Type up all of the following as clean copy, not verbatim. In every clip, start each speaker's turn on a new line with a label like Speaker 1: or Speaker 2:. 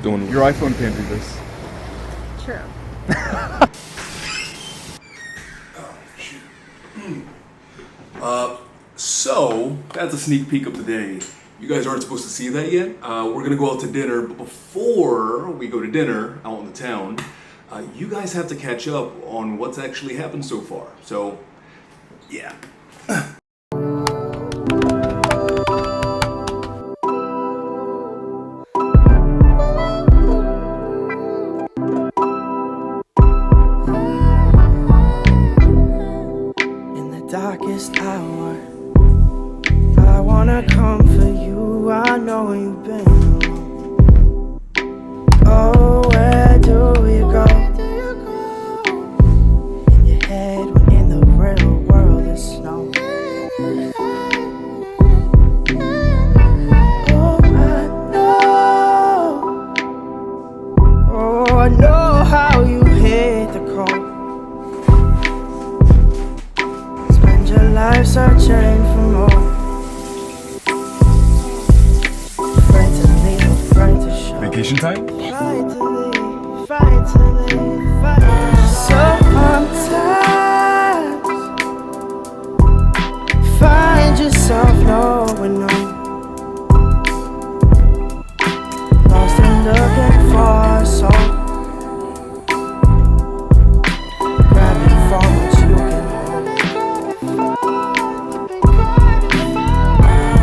Speaker 1: doing.
Speaker 2: Your iPhone can't do this.
Speaker 3: True.
Speaker 4: So that's a sneak peek of the day. You guys aren't supposed to see that yet. We're gonna go out to dinner, but before we go to dinner out in the town, you guys have to catch up on what's actually happened so far. So, yeah.
Speaker 5: In the darkest hour, I wanna comfort you. I know you've been alone. Oh, where do we go? In your head when in the real world is snow. Oh, I know how you hit the cold. Spend your life searching for more. Afraid to leave, afraid to show.
Speaker 2: Vacation time?
Speaker 5: Afraid to leave, afraid to leave, afraid to sometimes find yourself nowhere new. Lost and looking for a soul. Grabbing for what you can hold.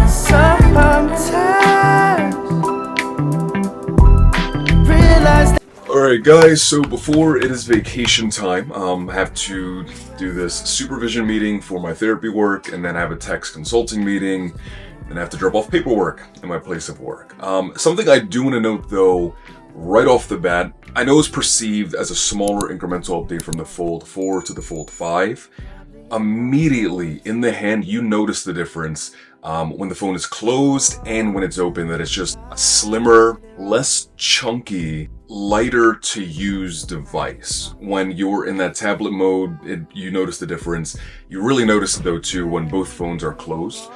Speaker 5: Sometimes realize that
Speaker 1: Alright guys, so before it is vacation time, I have to do this supervision meeting for my therapy work, and then I have a tax consulting meeting, and I have to drop off paperwork in my place of work. Something I do want to note though, right off the bat, I know it's perceived as a smaller incremental update from the Fold 4 to the Fold 5. Immediately in the hand, you notice the difference when the phone is closed and when it's open, that it's just a slimmer, less chunky, lighter to use device. When you're in that tablet mode, you notice the difference. You really notice it though too when both phones are closed.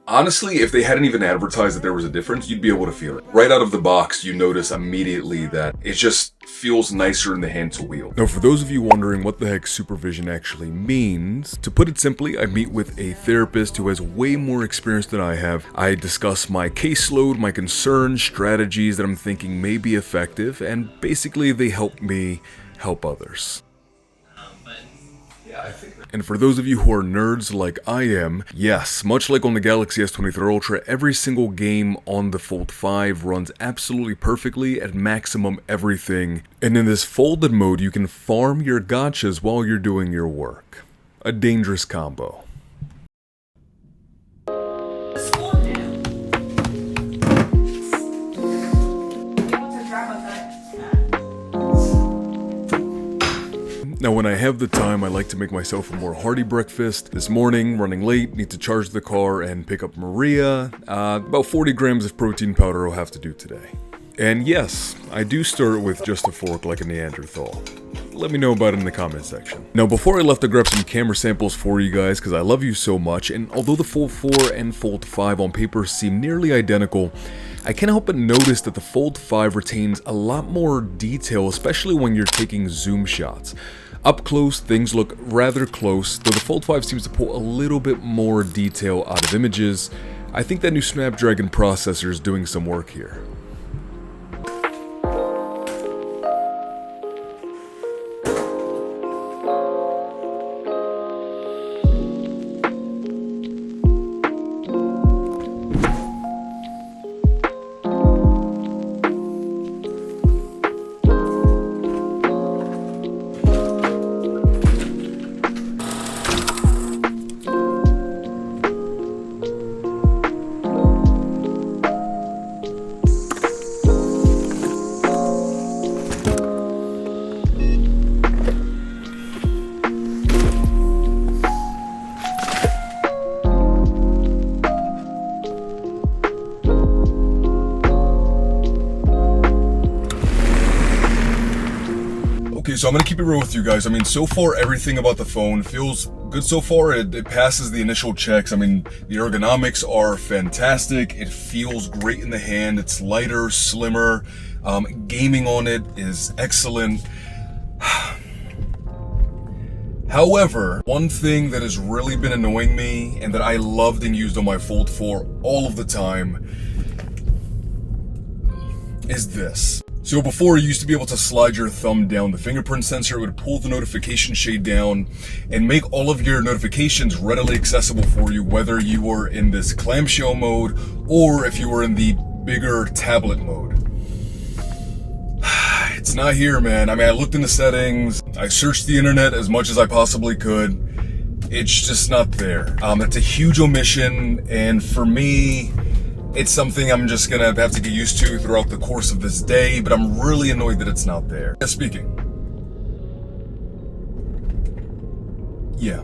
Speaker 1: Honestly, if they hadn't even advertised that there was a difference, you'd be able to feel it. Right out of the box, you notice immediately that it just feels nicer in the hand to wield. Now, for those of you wondering what the heck supervision actually means, to put it simply, I meet with a therapist who has way more experience than I have. I discuss my caseload, my concerns, strategies that I'm thinking may be effective, and basically they help me help others. And for those of you who are nerds like I am, yes, much like on the Galaxy S23 Ultra, every single game on the Fold 5 runs absolutely perfectly at maximum everything. And in this folded mode, you can farm your gachas while you're doing your work. A dangerous combo. Now when I have the time, I like to make myself a more hearty breakfast. This morning, running late, need to charge the car and pick up Maria. About 40 grams of protein powder I'll have to do today. And yes, I do stir it with just a fork like a Neanderthal. Let me know about it in the comment section. Now before I left, I grabbed some camera samples for you guys because I love you so much, and although the Fold 4 and Fold 5 on paper seem nearly identical, I can't help but notice that the Fold 5 retains a lot more detail, especially when you're taking zoom shots. Up close, things look rather close, though the Fold 5 seems to pull a little bit more detail out of images. I think that new Snapdragon processor is doing some work here. So I'm gonna keep it real with you guys. I mean, so far everything about the phone feels good so far. It passes the initial checks. I mean, the ergonomics are fantastic. It feels great in the hand. It's lighter, slimmer. Gaming on it is excellent. However, one thing that has really been annoying me and that I loved and used on my Fold 4 all of the time is this. So before, you used to be able to slide your thumb down the fingerprint sensor. It would pull the notification shade down and make all of your notifications readily accessible for you, whether you were in this clamshell mode or if you were in the bigger tablet mode. It's not here, man. I mean, I looked in the settings, I searched the internet as much as I possibly could. It's just not there. It's a huge omission, and for me, it's something I'm just gonna have to get used to throughout the course of this day, but I'm really annoyed that it's not there. Speaking. Yeah,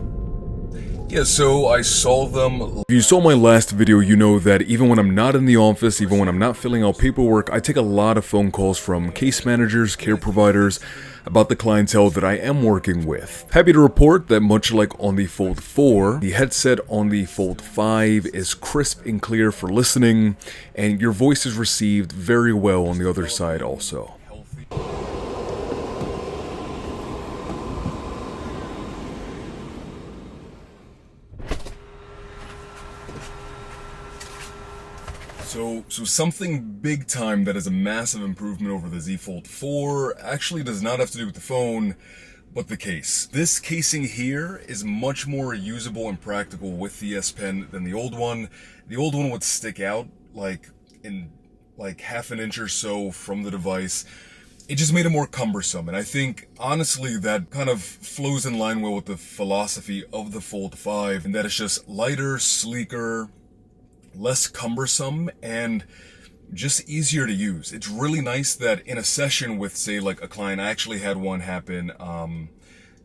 Speaker 1: so I saw them.
Speaker 4: If you saw my last video, you know that even when I'm not in the office, even when I'm not filling out paperwork, I take a lot of phone calls from case managers, care providers, about the clientele that I am working with. Happy to report that much like on the Fold 4, the headset on the Fold 5 is crisp and clear for listening, and your voice is received very well on the other side also.
Speaker 1: So something big time that is a massive improvement over the Z Fold 4 actually does not have to do with the phone, but the case. This casing here is much more usable and practical with the S Pen than the old one. The old one would stick out like half an inch or so from the device. It just made it more cumbersome, and I think honestly that kind of flows in line well with the philosophy of the Fold 5, and that it's just lighter, sleeker, less cumbersome, and just easier to use. It's really nice that in a session with, say, like a client, I actually had one happen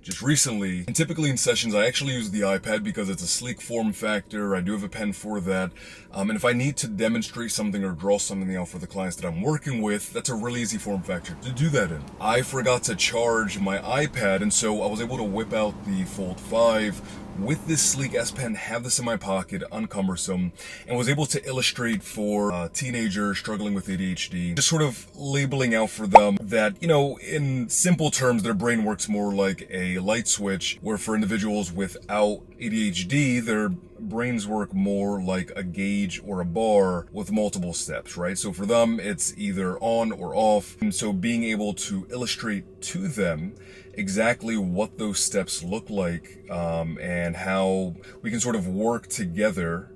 Speaker 1: just recently, and typically in sessions I actually use the iPad because it's a sleek form factor. I do have a pen for that, and if I need to demonstrate something or draw something out for the clients that I'm working with, that's a really easy form factor to do that in. I forgot to charge my iPad, and so I was able to whip out the Fold 5 with this sleek S Pen, have this in my pocket, uncumbersome, and was able to illustrate for teenagers struggling with ADHD, just sort of labeling out for them that, you know, in simple terms, their brain works more like a light switch, where for individuals without ADHD, their brains work more like a gauge or a bar with multiple steps, right? So for them, it's either on or off, and so being able to illustrate to them exactly what those steps look like, and how we can sort of work together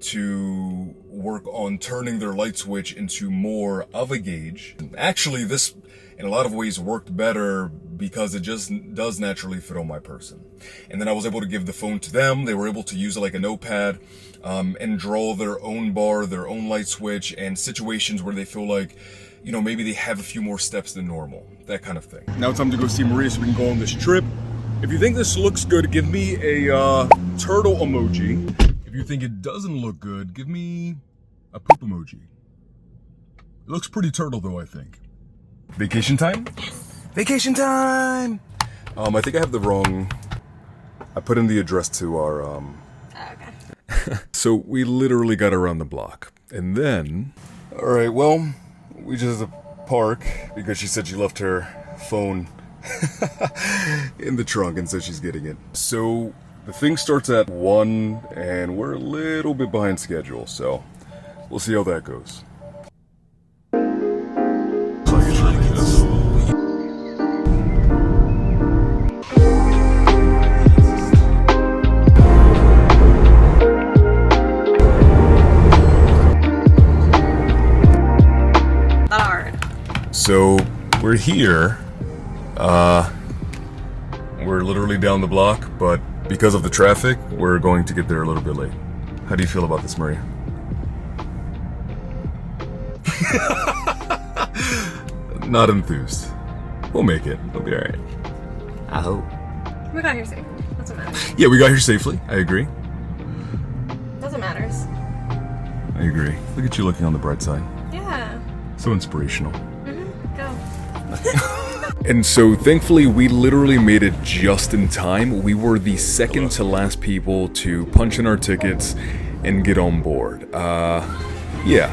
Speaker 1: to work on turning their light switch into more of a gauge. Actually, this in a lot of ways worked better because it just does naturally fit on my person. And then I was able to give the phone to them. They were able to use it like a notepad, and draw their own bar, their own light switch, and situations where they feel like, you know, maybe they have a few more steps than normal, that kind of thing.
Speaker 4: Now it's time to go see Maria so we can go on this trip. If you think this looks good, give me a turtle emoji. If you think it doesn't look good, give me a poop emoji. It looks pretty turtle though, I think. Vacation time? Yes! Vacation time! I think I have the wrong... I put in the address to our, okay. So we literally got around the block. And then... Alright, well, we just at the park because she said she left her phone in the trunk and said she's getting it. So the thing starts at 1 and we're a little bit behind schedule, so we'll see how that goes. So we're here, we're literally down the block, but because of the traffic, we're going to get there a little bit late. How do you feel about this, Maria? Not enthused. We'll make it. We'll be alright. I hope.
Speaker 2: We got here safely. That's what matters.
Speaker 4: Yeah, we got here safely. I agree.
Speaker 2: That's what matters.
Speaker 4: I agree. Look at you looking on the bright side.
Speaker 2: Yeah.
Speaker 4: So inspirational.
Speaker 2: Go.
Speaker 1: And so thankfully we literally made it just in time. We were the second to last people to punch in our tickets and get on board. Yeah.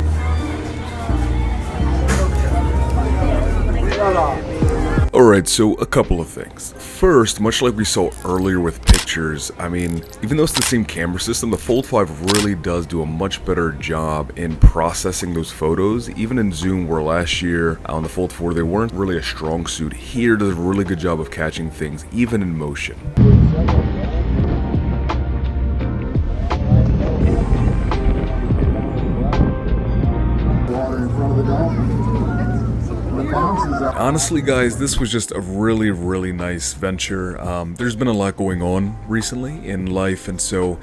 Speaker 1: Alright, so a couple of things. First, much like we saw earlier with pictures, I mean, even though it's the same camera system, the Fold 5 really does do a much better job in processing those photos. Even in Zoom, where last year on the Fold 4 they weren't really a strong suit, here does a really good job of catching things, even in motion. Honestly guys, this was just a really nice venture. There's been a lot going on recently in life, and so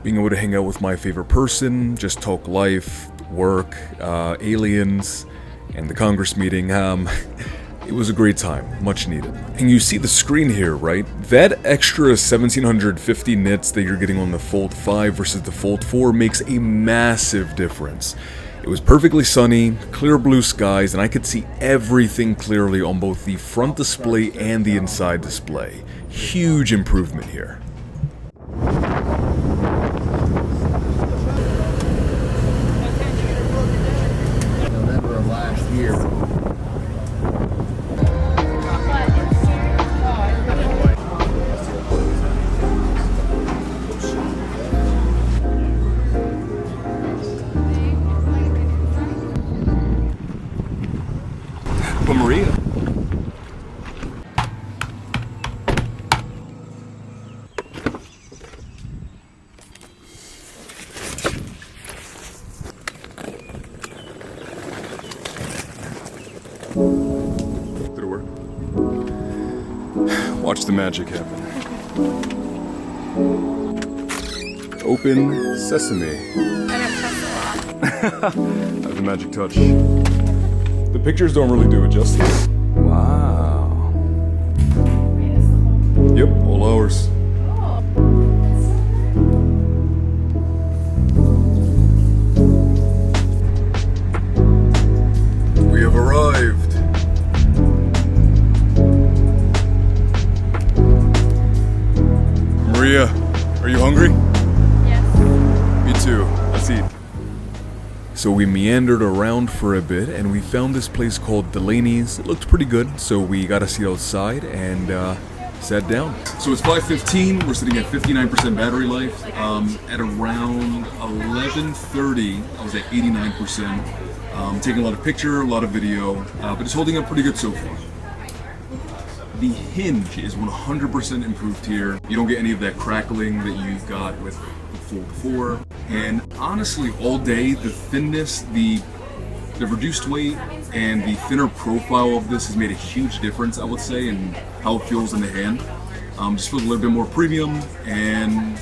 Speaker 1: being able to hang out with my favorite person, just talk life, work, aliens, and the Congress meeting, it was a great time, much needed. And you see the screen here, right? That extra 1750 nits that you're getting on the Fold 5 versus the Fold 4 makes a massive difference. It was perfectly sunny, clear blue skies, and I could see everything clearly on both the front display and the inside display. Huge improvement here.
Speaker 3: November of last year.
Speaker 4: But Maria.
Speaker 1: Did it work? Watch the magic happen. Open sesame.
Speaker 2: I don't trust a lot.
Speaker 1: That's a magic touch. The pictures don't really do it justice. Wow. Yep, all ours. We have arrived. Maria, are you hungry?
Speaker 2: Yes.
Speaker 1: Me too. Let's eat. So we meandered around for a bit and we found this place called Delaney's. It looked pretty good, so we got a seat outside and sat down. So it's 5:15, we're sitting at 59% battery life. At around 11:30, I was at 89%. Taking a lot of picture, a lot of video, but it's holding up pretty good so far. The hinge is 100% improved here. You don't get any of that crackling that you got with the Fold 4. And honestly, all day, the thinness, the reduced weight, and the thinner profile of this has made a huge difference, I would say, in how it feels in the hand. Just feels a little bit more premium, and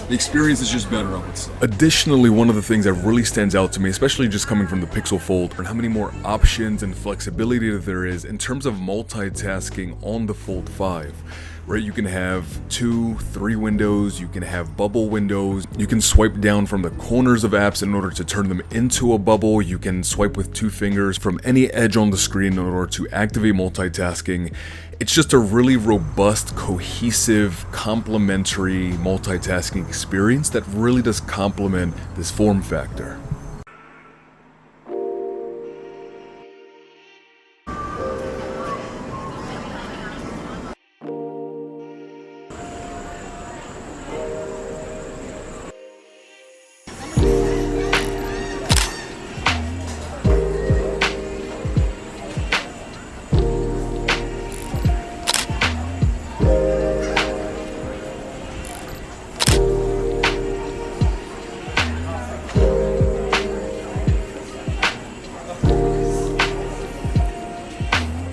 Speaker 1: the experience is just better, I would say. Additionally, one of the things that really stands out to me, especially just coming from the Pixel Fold, are how many more options and flexibility that there is in terms of multitasking on the Fold 5. Right, you can have 2, 3 windows, you can have bubble windows, you can swipe down from the corners of apps in order to turn them into a bubble, you can swipe with 2 fingers from any edge on the screen in order to activate multitasking. It's just a really robust, cohesive, complementary multitasking experience that really does complement this form factor.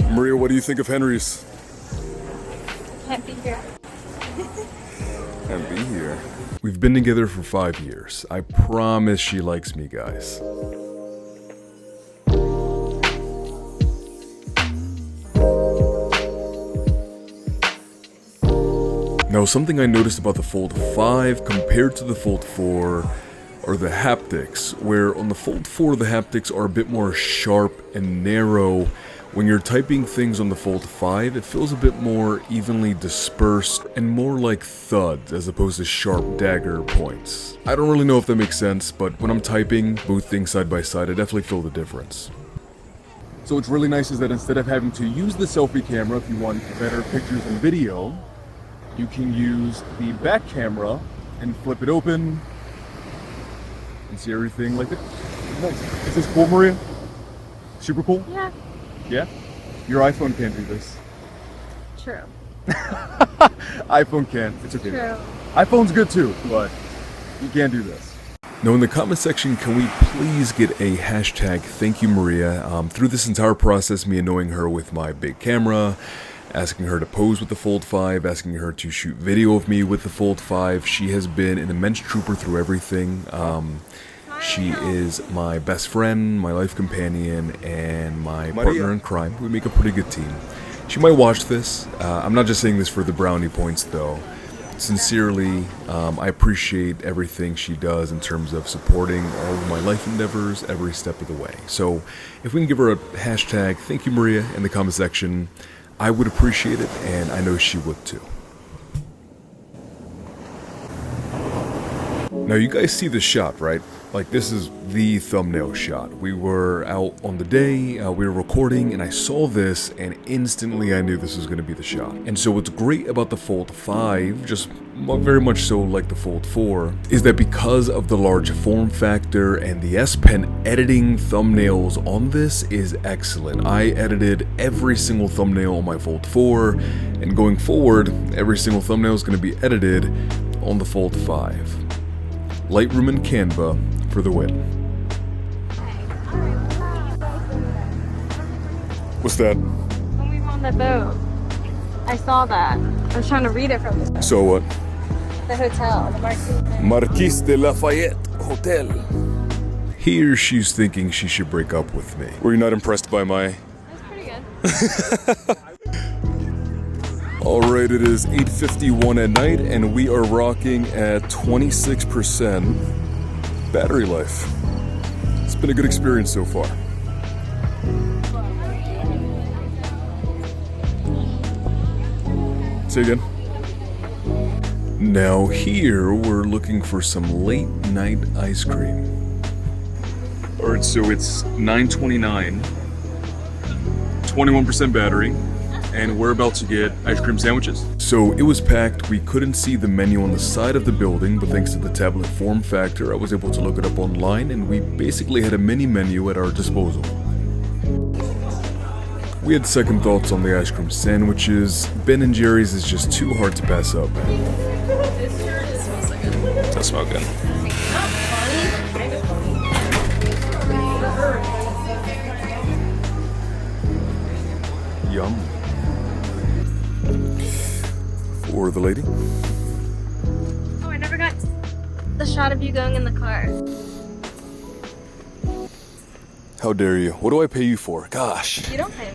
Speaker 1: Maria, what do you think of Henry's?
Speaker 2: Can't be here.
Speaker 1: Can't be here. We've been together for 5 years. I promise she likes me, guys. Now, something I noticed about the Fold 5 compared to the Fold 4 are the haptics, where on the Fold 4 the haptics are a bit more sharp and narrow. When you're typing things on the Fold 5, it feels a bit more evenly dispersed and more like thuds as opposed to sharp dagger points. I don't really know if that makes sense, but when I'm typing both things side by side, I definitely feel the difference. So what's really nice is that instead of having to use the selfie camera if you want better pictures and video, you can use the back camera and flip it open and see everything like it. Nice. Is this cool, Maria? Super cool?
Speaker 2: Yeah.
Speaker 1: Yeah? Your iPhone can't do this.
Speaker 2: True.
Speaker 1: iPhone can't. It's okay.
Speaker 2: True.
Speaker 1: iPhone's good too, but you can't do this. Now in the comment section, can we please get a hashtag thank you Maria? Through this entire process, me annoying her with my big camera, asking her to pose with the Fold 5, asking her to shoot video of me with the Fold 5, she has been an immense trooper through everything. She is my best friend, my life companion, and my partner in crime. We make a pretty good team. She might watch this. I'm not just saying this for the brownie points though. Sincerely, I appreciate everything she does in terms of supporting all of my life endeavors every step of the way. So if we can give her a hashtag thank you Maria in the comment section, I would appreciate it, and I know she would too. Now you guys see the shot, right? Like, this is the thumbnail shot. We were out on the day, we were recording, and I saw this, and instantly I knew this was going to be the shot. And so what's great about the Fold 5, just very much so like the Fold 4, is that because of the large form factor and the S Pen editing thumbnails on this is excellent. I edited every single thumbnail on my Fold 4, and going forward, every single thumbnail is going to be edited on the Fold 5. Lightroom and Canva for the win. What's that?
Speaker 2: When we were on the boat, I saw that. I was trying to read it from the
Speaker 1: So what?
Speaker 2: hotel, the Marquis.
Speaker 1: Marquis de Lafayette Hotel. Here she's thinking she should break up with me. Were you not impressed by my...
Speaker 2: That's pretty good.
Speaker 1: Alright, it is 8:51 at night and we are rocking at 26% battery life. It's been a good experience so far. Say again. Now here we're looking for some late night ice cream. Alright, so it's 9:29, 21% battery. And we're about to get ice cream sandwiches. So it was packed, we couldn't see the menu on the side of the building, but thanks to the tablet form factor, I was able to look it up online, and we basically had a mini menu at our disposal. We had second thoughts on the ice cream sandwiches. Ben & Jerry's is just too hard to pass up, man. Does smell good. Yum. For the lady.
Speaker 2: Oh, I never got the shot of you going in the car.
Speaker 1: How dare you? What do I pay you for? Gosh.
Speaker 2: You don't pay me.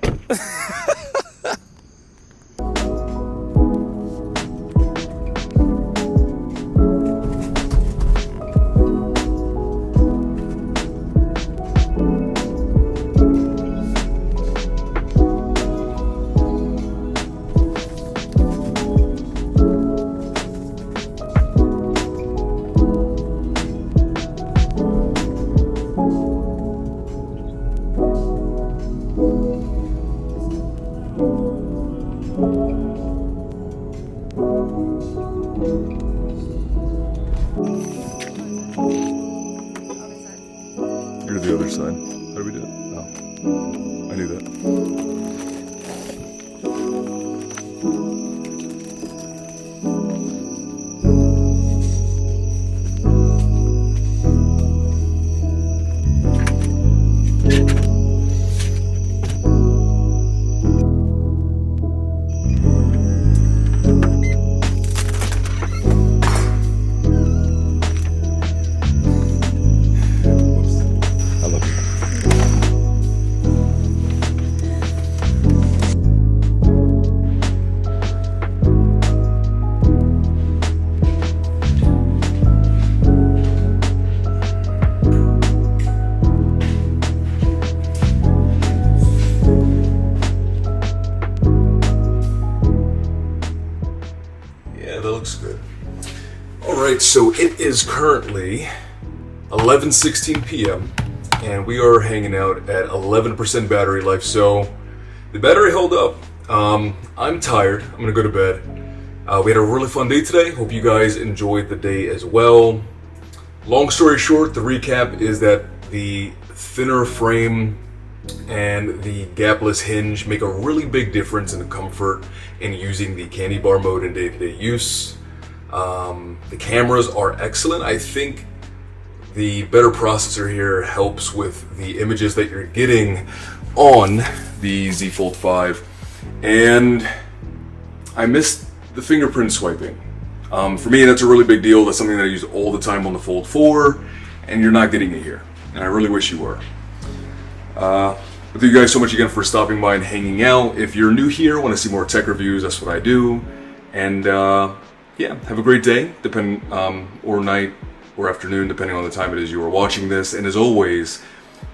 Speaker 1: You're the other side. How do we do it? Oh. I knew that. looks good. Alright, so it is currently 11:16 p.m. and we are hanging out at 11% battery life, so the battery held up. I'm tired. I'm gonna go to bed. We had a really fun day today. Hope you guys enjoyed the day as well. Long story short, the recap is that the thinner frame and the gapless hinge make a really big difference in the comfort in using the candy bar mode in day-to-day use. The cameras are excellent. I think the better processor here helps with the images that you're getting on the Z Fold 5. And I missed the fingerprint swiping. For me, that's a really big deal. That's something that I use all the time on the Fold 4, and you're not getting it here. And I really wish you were. Thank you guys so much again for stopping by and hanging out. If you're new here, want to see more tech reviews, that's what I do. And yeah, have a great day, or night, or afternoon, depending on the time it is you are watching this. And as always,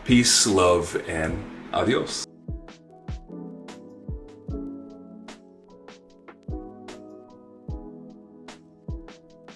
Speaker 1: peace, love, and adios.